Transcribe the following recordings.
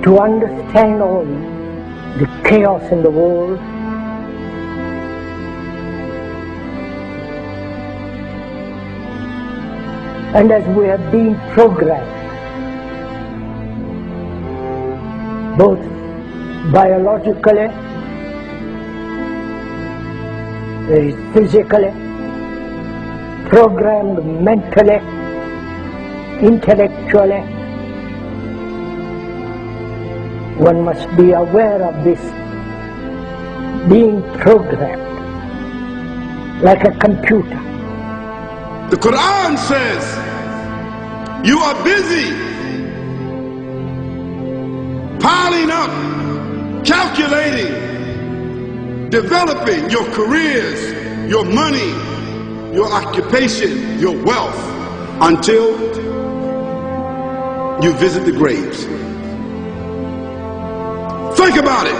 to understand all the chaos in the world, and as we have been programmed, both biologically, physically, programmed mentally, intellectually, one must be aware of this being programmed like a computer. The Quran says you are busy piling up, calculating, developing your careers, your money, your occupation, your wealth, until you visit the graves. Think about it.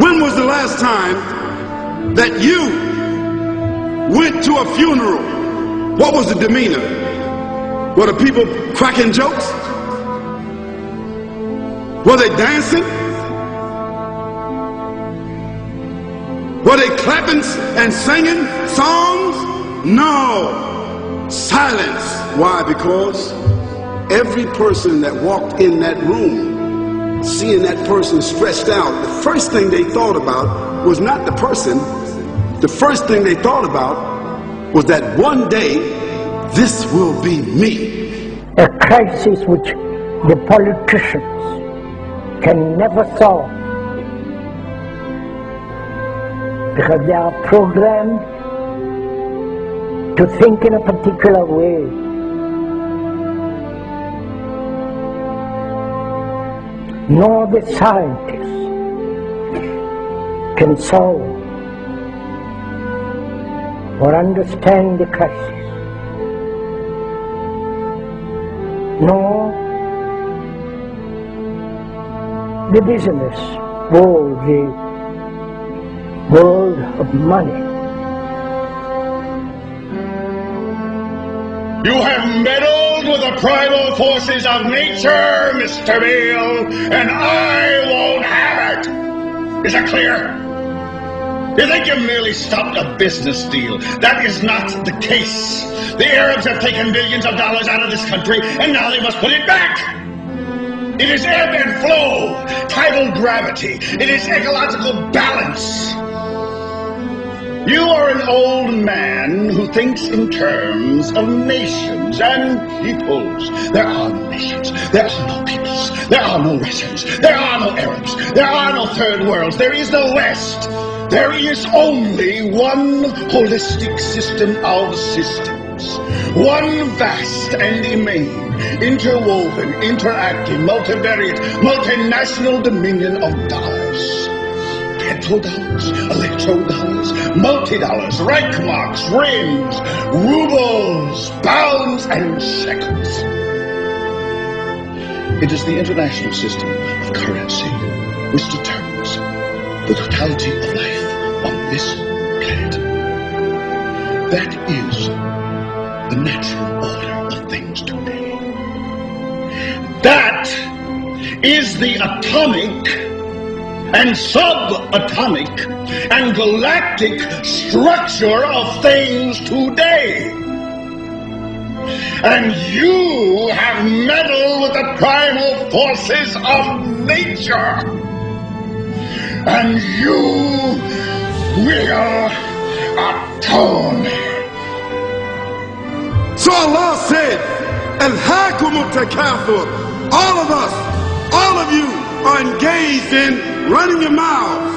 When was the last time that you went to a funeral? What was the demeanor? Were the people cracking jokes? Were they dancing? Were they clapping and singing songs? No. Silence. Why? Because every person that walked in that room, seeing that person stretched out, the first thing they thought about was not the person. The first thing they thought about was that one day this will be me. A crisis which the politicians can never solve because they are programmed to think in a particular way. Nor the scientists can solve or understand the crisis, nor the business world, the world of money. You have meddled with the primal forces of nature, Mr. Beale, and I won't have it. Is that clear? You think you merely stopped a business deal? That is not the case. The Arabs have taken billions of dollars out of this country, and now they must put it back. It is ebb and flow, tidal gravity. It is ecological balance. You are an old man who thinks in terms of nations and peoples. There are no nations. There are no peoples. There are no Russians. There are no Arabs. There are no third worlds. There is no West. There is only one holistic system of systems. One vast and immane, interwoven, interacting, multivariate, multinational dominion of dollars. Petrodollars, electrodollars, multi-dollars, Reichmarks, rings, rubles, pounds, and shekels. It is the international system of currency which determines the totality of life on this planet. That is the natural order of things today. That is the atomic and subatomic and galactic structure of things today. And you have meddled with the primal forces of nature. And you will atone. So Allah said, Alhaakumut takathur. All of us, all of you are engaged in running your mouths,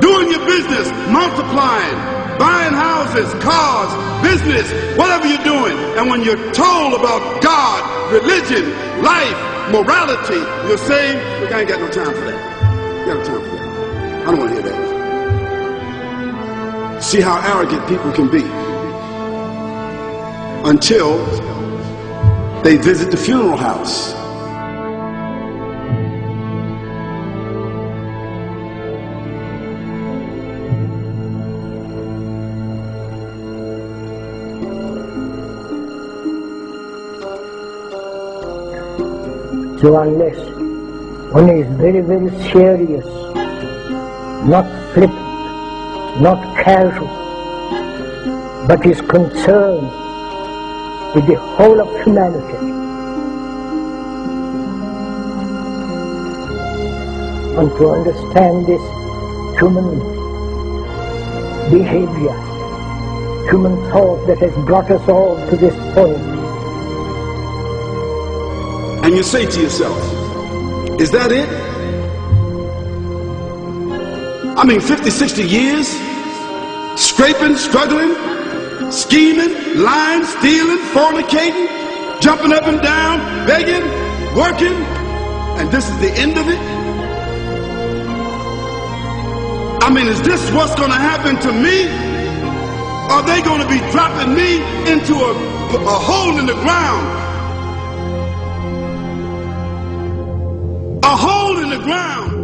doing your business, multiplying, buying houses, cars, business, whatever you're doing. And when you're told about God, religion, life, morality, you're saying, look, I ain't got no time for that. I got no time for that. I don't want to hear that. See how arrogant people can be until they visit the funeral house. So unless One is very, very serious, not flippant, not casual, but is concerned with the whole of humanity. And to understand this human behavior, human thought that has brought us all to this point. And you say to yourself, is that it? I mean, 50, 60 years, scraping, struggling, scheming, lying, stealing, fornicating, jumping up and down, begging, working, and this is the end of it? I mean, is this what's going to happen to me? Are they going to be dropping me into a hole in the ground? A hole in the ground.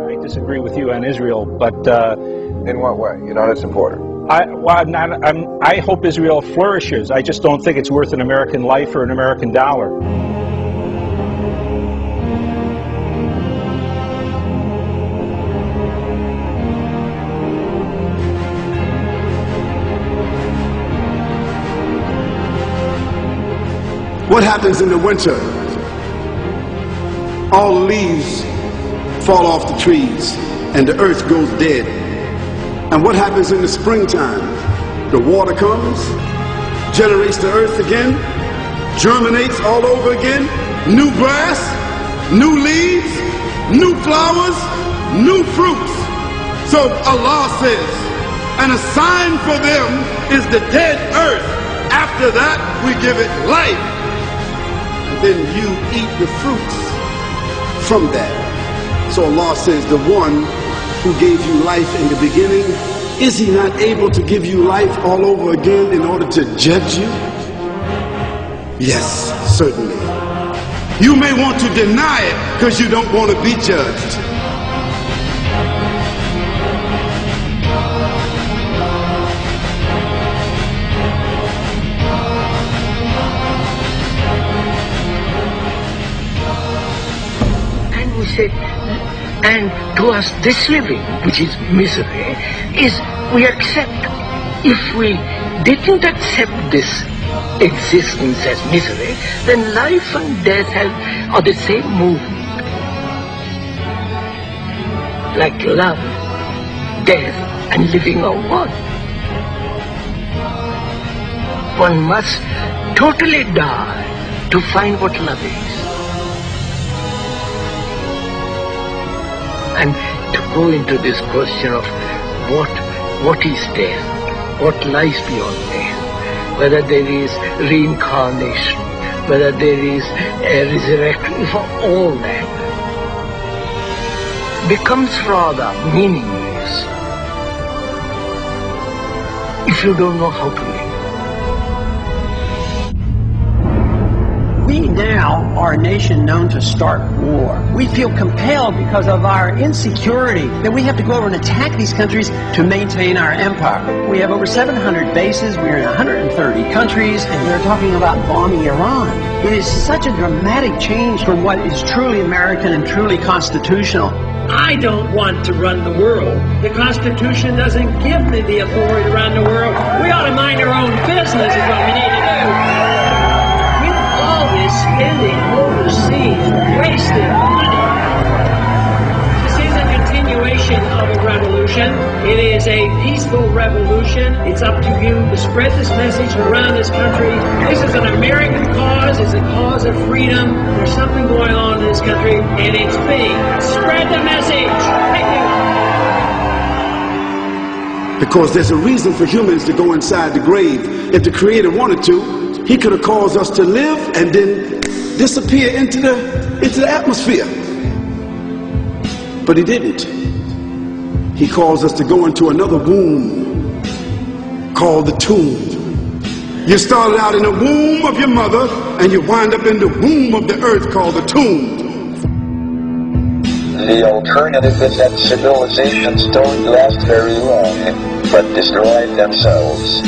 I disagree with you on Israel, but in what way? You're not its supporter. I hope Israel flourishes. I just don't think it's worth an American life or an American dollar. What happens in the winter? All the leaves fall off the trees and the earth goes dead. And what happens in the springtime? The water comes, generates the earth again, germinates all over again, new grass, new leaves, new flowers, new fruits. So Allah says, and a sign for them is the dead earth. After that, we give it life. Then you eat the fruits from that. So Allah says, the one who gave you life in the beginning, is he not able to give you life all over again in order to judge you? Yes, certainly. You may want to deny it because you don't want to be judged. And to us this living, which is misery, is we accept. If we didn't accept this existence as misery, then life and death are the same movement. Like love, death, and living are one. One must totally die to find what love is. And to go into this question of what is death, what lies beyond death, whether there is reincarnation, whether there is a resurrection, for all that becomes rather meaningless if you don't know how to live. We now are a nation known to start war. We feel compelled because of our insecurity that we have to go over and attack these countries to maintain our empire. We have over 700 bases, we're in 130 countries, and they're talking about bombing Iran. It is such a dramatic change from what is truly American and truly constitutional. I don't want to run the world. The Constitution doesn't give me the authority to run the world. We ought to mind our own business is what we need to do. Spending overseas, wasted money. This is a continuation of a revolution. It is a peaceful revolution. It's up to you to spread this message around this country. This is an American cause. It's a cause of freedom. There's something going on in this country, and it's big. Spread the message. Thank you. Because there's a reason for humans to go inside the grave. If the Creator wanted to, He could have caused us to live and then disappear into the atmosphere. But He didn't. He caused us to go into another womb called the tomb. You started out in the womb of your mother and you wind up in the womb of the earth called the tomb. The alternative is that civilizations don't last very long, but destroy themselves.